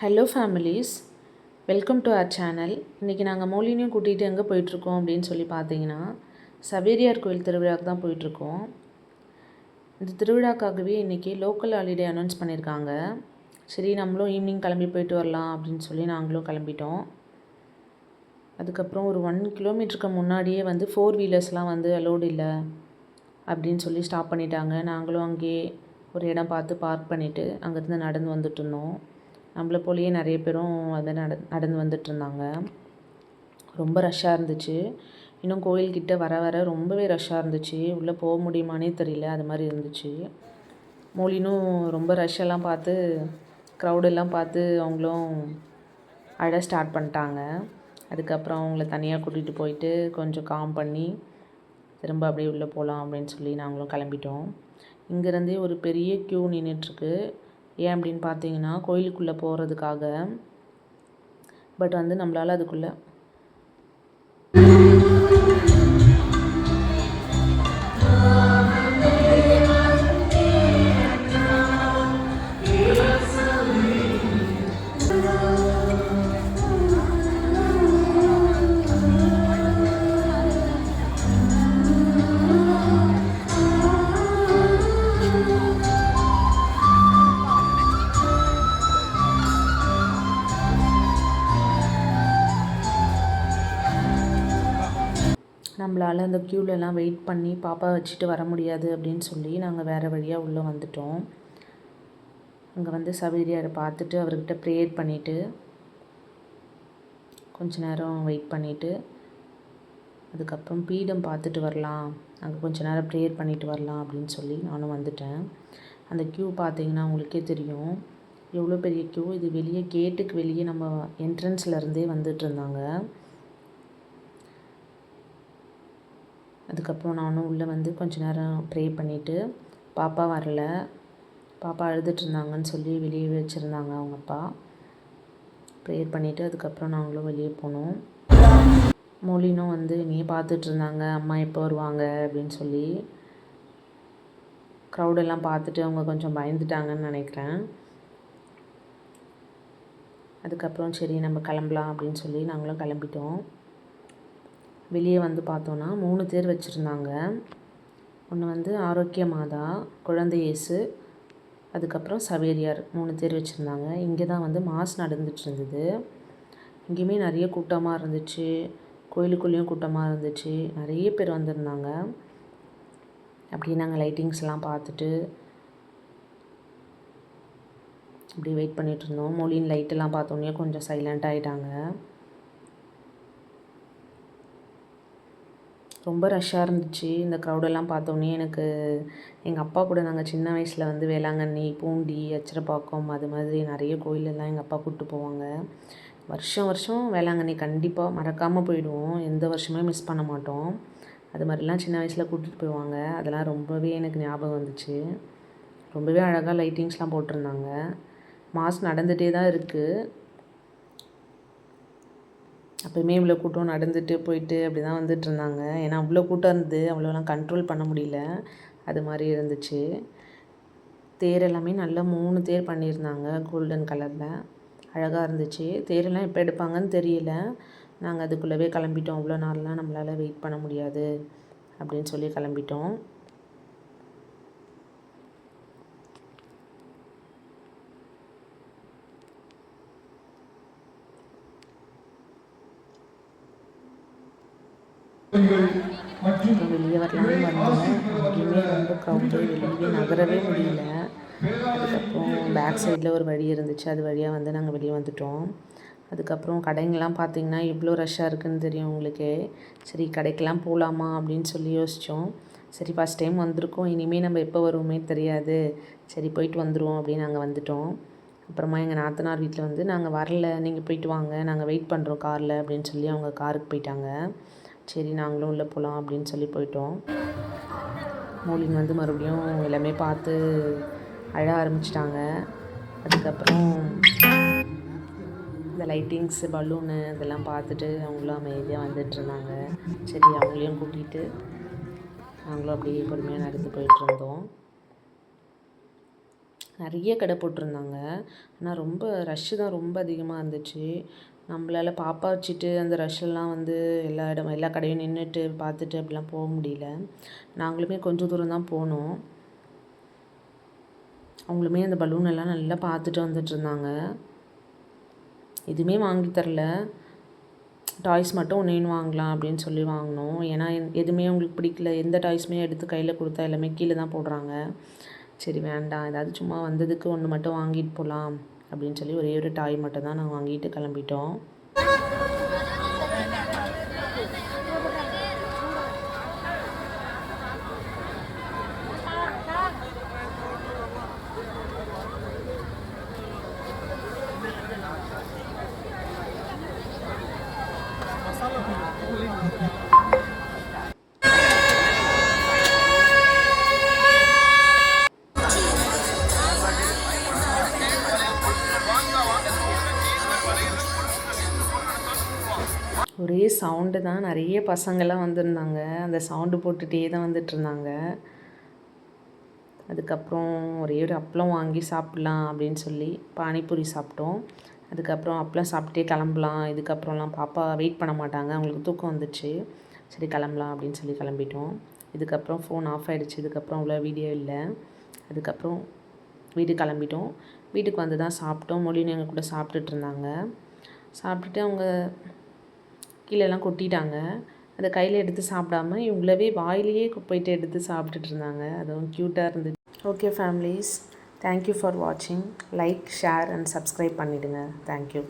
Hello families, welcome to our channel. இன்றைக்கி நாங்கள் மோலினியும் கூட்டிகிட்டு எங்கே போயிட்டுருக்கோம் அப்படின்னு சொல்லி பார்த்தீங்கன்னா, சவேரியார் கோயில் திருவிழாவுக்கு தான் போயிட்டுருக்கோம். இந்த திருவிழாக்காகவே இன்றைக்கி லோக்கல் ஹாலிடே அனௌன்ஸ் பண்ணியிருக்காங்க. சரி, நம்மளும் ஈவினிங் கிளம்பி போயிட்டு வரலாம் அப்படின்னு சொல்லி நாங்களும் கிளம்பிட்டோம். அதுக்கப்புறம் ஒரு 1 கிலோமீட்டருக்கு முன்னாடியே வந்து 4 வீலர்ஸ்லாம் வந்து அலோடு இல்லை அப்படின்னு சொல்லி ஸ்டாப் பண்ணிட்டாங்க. நாங்களும் அங்கேயே ஒரு இடம் பார்த்து பார்க் பண்ணிவிட்டு அங்கேருந்து நடந்து வந்துட்டு இருந்தோம். நம்மளை போலேயே நிறைய பேரும் அதை நடந்து வந்துட்டுருந்தாங்க. ரொம்ப ரஷ்ஷாக இருந்துச்சு. இன்னும் கோயில்கிட்ட வர வர ரொம்பவே ரஷ்ஷாக இருந்துச்சு. உள்ளே போக முடியுமானே தெரியல, அது மாதிரி இருந்துச்சு. மோலினும் ரொம்ப ரஷ்ஷெல்லாம் பார்த்து, க்ரௌடெல்லாம் பார்த்து அவங்களும் அழ ஸ்டார்ட் பண்ணிட்டாங்க. அதுக்கப்புறம் அவங்கள தனியாக கூட்டிகிட்டு போயிட்டு கொஞ்சம் காம் பண்ணி திரும்ப அப்படியே உள்ளே போகலாம் அப்படின்னு சொல்லி நாங்களும் கிளம்பிட்டோம். இங்கேருந்தே ஒரு பெரிய க்யூ நின்றுட்டுருக்கு. ஏன் அப்படின்னு பார்த்தீங்கன்னா, கோயிலுக்குள்ளே போகிறதுக்காக. பட் வந்து நம்மளால் அதுக்குள்ளே நம்மளால் அந்த க்யூலெலாம் வெயிட் பண்ணி பாப்பா வச்சுட்டு வர முடியாது அப்படின்னு சொல்லி நாங்கள் வேறு வழியாக உள்ளே வந்துட்டோம். அங்கே வந்து சவேரியாரை பார்த்துட்டு அவர்கிட்ட ப்ரேயர் பண்ணிவிட்டு கொஞ்ச நேரம் வெயிட் பண்ணிவிட்டு அதுக்கப்புறம் பீடம் பார்த்துட்டு வரலாம், அங்கே கொஞ்ச நேரம் ப்ரேயர் பண்ணிவிட்டு வரலாம் அப்படின்னு சொல்லி நானும் வந்துட்டேன். அந்த க்யூ பார்த்தீங்கன்னா உங்களுக்கே தெரியும் எவ்வளோ பெரிய க்யூ. இது வெளியே கேட்டுக்கு வெளியே நம்ம என்ட்ரன்ஸ்லேருந்தே வந்துட்டுருந்தாங்க. அதுக்கப்புறம் நானும் உள்ளே வந்து கொஞ்ச நேரம் ப்ரே பண்ணிவிட்டு, பாப்பா வரல, பாப்பா அழுதுட்டுருந்தாங்கன்னு சொல்லி வெளியே வச்சுருந்தாங்க அவங்க அப்பா. ப்ரேயர் பண்ணிவிட்டு அதுக்கப்புறம் நாங்களும் வெளியே போனோம். மோலினும் வந்து என்னையே பார்த்துட்ருந்தாங்க, அம்மா எப்போ வருவாங்க அப்படின்னு சொல்லி. க்ரௌடெல்லாம் பார்த்துட்டு அவங்க கொஞ்சம் பயந்துட்டாங்கன்னு நினைக்கிறேன். அதுக்கப்புறம் சரி நம்ம கிளம்பலாம் அப்படின்னு சொல்லி நாங்களும் கிளம்பிட்டோம். வெளியே வந்து பார்த்தோன்னா 3 தேர் வச்சுருந்தாங்க. ஒன்று வந்து ஆரோக்கிய மாதா, குழந்தை இயேசு, அதுக்கப்புறம் சவேரியார் 3 தேர் வச்சுருந்தாங்க. இங்கே தான் வந்து மாஸ் நடந்துகிட்ருந்தது. இங்கேயுமே நிறைய கூட்டமாக இருந்துச்சு, கோயிலுக்குள்ளேயும் கூட்டமாக இருந்துச்சு, நிறைய பேர் வந்திருந்தாங்க. அப்படியே நாங்கள் லைட்டிங்ஸ்லாம் பார்த்துட்டு அப்படியே வெயிட் பண்ணிகிட்ருந்தோம். மொழியின் லைட்டெல்லாம் பார்த்தோன்னே கொஞ்சம் சைலண்ட் ஆகிட்டாங்க. ரொம்ப ரஷ்ஷாக இருந்துச்சு. இந்த க்ரௌடெல்லாம் பார்த்தோன்னே எனக்கு எங்கள் அப்பா கூட நாங்கள் சின்ன வயசில் வந்து வேளாங்கண்ணி, பூண்டி, அச்சிரப்பாக்கம் அது மாதிரி நிறைய கோயிலெல்லாம் எங்கள் அப்பா கூப்பிட்டு போவாங்க. வருஷம் வேளாங்கண்ணி கண்டிப்பாக மறக்காமல் போயிடுவோம். எந்த வருஷமே மிஸ் பண்ண மாட்டோம். அது மாதிரிலாம் சின்ன வயசில் கூட்டிகிட்டு போவாங்க. அதெல்லாம் ரொம்பவே எனக்கு ஞாபகம் வந்துச்சு. ரொம்பவே அழகாக லைட்டிங்ஸ்லாம் போட்டிருந்தாங்க. மாஸ் நடந்துகிட்டே தான் இருக்குது. அப்போயுமே இவ்வளோ கூட்டம் நடந்துட்டு போயிட்டு அப்படி தான் வந்துட்டுருந்தாங்க. ஏன்னா அவ்வளோ கூட்டம் இருந்தது, அவ்வளோலாம் கண்ட்ரோல் பண்ண முடியல. அது மாதிரி இருந்துச்சு. தேர் எல்லாமே நல்லா 3 தேர் பண்ணியிருந்தாங்க கோல்டன் கலரில். அழகாக இருந்துச்சு. தேரெல்லாம் எப்போ எடுப்பாங்கன்னு தெரியல. நாங்கள் அதுக்குள்ளவே கிளம்பிட்டோம். அவ்வளோ நாள்லாம் நம்மளால் வெயிட் பண்ண முடியாது அப்படின்னு சொல்லி கிளம்பிட்டோம். வெளியே வரலான்னு வந்தோம். அங்கேயுமே ரொம்ப க்ரௌடு, வெளியே நகரவே முடியல. அதுக்கப்புறம் பேக் சைடில் ஒரு வழி இருந்துச்சு, அது வழியாக வந்து நாங்கள் வெளியே வந்துட்டோம். அதுக்கப்புறம் கடைங்கள்லாம் பார்த்திங்கன்னா எவ்வளோ ரஷ்ஷாக இருக்குதுன்னு தெரியும் உங்களுக்கே. சரி கடைக்கெல்லாம் போகலாமா அப்படின்னு சொல்லி யோசித்தோம். சரி ஃபஸ்ட் டைம் வந்திருக்கோம், இனிமேல் நம்ம எப்போ வருவோமே தெரியாது, சரி போயிட்டு வந்துடுவோம் அப்படின்னு நாங்கள் வந்துட்டோம். அப்புறமா எங்கள் நாத்தனார் வீட்டில் வந்து நாங்கள் வரல, நீங்கள் போயிட்டு வாங்க, நாங்கள் வெயிட் பண்ணுறோம் காரில் அப்படின்னு சொல்லி அவங்க காருக்கு போயிட்டாங்க. சரி நாங்களும் உள்ளே போகலாம் அப்படின்னு சொல்லி போயிட்டோம். மோலின் வந்து மறுபடியும் எல்லாமே பார்த்து அழ ஆரம்பிச்சிட்டாங்க. அதுக்கப்புறம் இந்த லைட்டிங்ஸு, பலூனு இதெல்லாம் பார்த்துட்டு அவங்களும் அமைதியாக வந்துட்டுருந்தாங்க. சரி அவங்களையும் கூட்டிகிட்டு நாங்களும் அப்படியே பொறுமையாக நடந்து போயிட்டுருந்தோம். நிறைய கடை போட்டிருந்தாங்க. ஆனால் ரொம்ப ரஷ்ஷு தான் ரொம்ப அதிகமாக இருந்துச்சு. நம்மளால் பாப்பா வச்சுட்டு அந்த ரஷ்ஷெல்லாம் வந்து எல்லா கடையும் நின்றுட்டு பார்த்துட்டு அப்படிலாம் போக முடியல. நாங்களுமே கொஞ்சம் தூரம் தான் போனோம். அவங்களுமே அந்த பலூன் எல்லாம் நல்லா பார்த்துட்டு வந்துட்டுருந்தாங்க. எதுவுமே வாங்கி தரல. டாய்ஸ் மட்டும் ஒன்று வாங்கலாம் அப்படின்னு சொல்லி வாங்கினோம். ஏன்னா எதுவுமே அவங்களுக்கு பிடிக்கல. எந்த டாய்ஸுமே எடுத்து கையில் கொடுத்தா எல்லாமே கீழே தான் போடுறாங்க. சரி வேண்டாம், ஏதாவது சும்மா வந்ததுக்கு ஒன்று மட்டும் வாங்கிட்டு போகலாம் அப்படின்னு சொல்லி ஒரே ஒரு டாய் மட்டும் தான் நாங்கள் வாங்கிட்டு கிளம்பிட்டோம். ஒரே சவுண்டு தான். நிறைய பசங்கள்லாம் வந்திருந்தாங்க. அந்த சவுண்டு போட்டுகிட்டே தான் வந்துட்டுருந்தாங்க. அதுக்கப்புறம் ஒரே ஒரு அப்பளம் வாங்கி சாப்பிட்லாம் அப்படின்னு சொல்லி பானிபூரி சாப்பிட்டோம். அதுக்கப்புறம் அப்பளம் சாப்பிட்டே கிளம்பலாம், இதுக்கப்புறம்லாம் பாப்பா வெயிட் பண்ண மாட்டாங்க, அவங்களுக்கு தூக்கம் வந்துச்சு, சரி கிளம்பலாம் அப்படின்னு சொல்லி கிளம்பிட்டோம். இதுக்கப்புறம் ஃபோன் ஆஃப் ஆகிடுச்சு. இதுக்கப்புறம் அவ்வளோ வீடியோ இல்லை. அதுக்கப்புறம் வீட்டுக்கு கிளம்பிட்டோம். வீட்டுக்கு வந்து தான் சாப்பிட்டோம். மொழின்னு எங்கள் கூட சாப்பிட்டுட்டு இருந்தாங்க. சாப்பிட்டுட்டு அவங்க கீழெல்லாம் கொட்டிட்டாங்க. அதை கையில் எடுத்து சாப்பிடாம இவங்களவே வாயிலேயே போயிட்டு எடுத்து சாப்பிட்டுட்டு இருந்தாங்க. அதுவும் க்யூட்டாக இருந்துச்சு. ஓகே ஃபேமிலிஸ், தேங்க்யூ ஃபார் வாட்சிங். லைக், ஷேர் அண்ட் சப்ஸ்கிரைப் பண்ணிவிடுங்க. தேங்க்யூ.